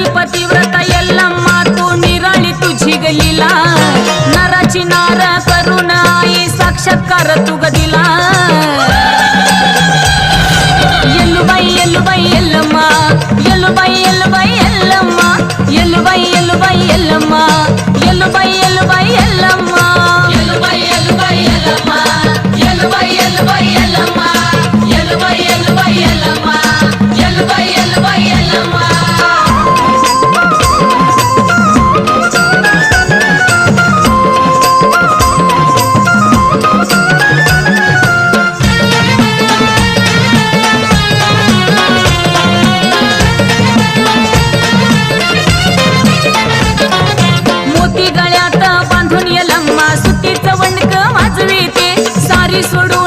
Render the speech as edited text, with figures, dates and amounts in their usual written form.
सती पतिव्रता यल्लम्मा तू निराळी तुझी गलीला नराची नार करून आई साक्षात्कार तू गदिला यल्लुबाई यल्लुबाई यल्लम्मा यल्लुबाई यल्लुबाई यल्लम्मा यल्लुबाई यल्लुबाई यल्लम्मा यल्लुबाई यल्लुबाई यल्लम्मा यल्लुबाई यल्लुबाई यल्लम्मा यल्लुबाई यल्लुबाई यल्लम्मा यल्लुबाई यल्लुबाई यल्लम्मा यल्लुबाई यल्लुबाई यल्लम्मा मोती गळ्यात बांधून यल्लम्मा सुतीचं वणक वाजवीते सारी सोडून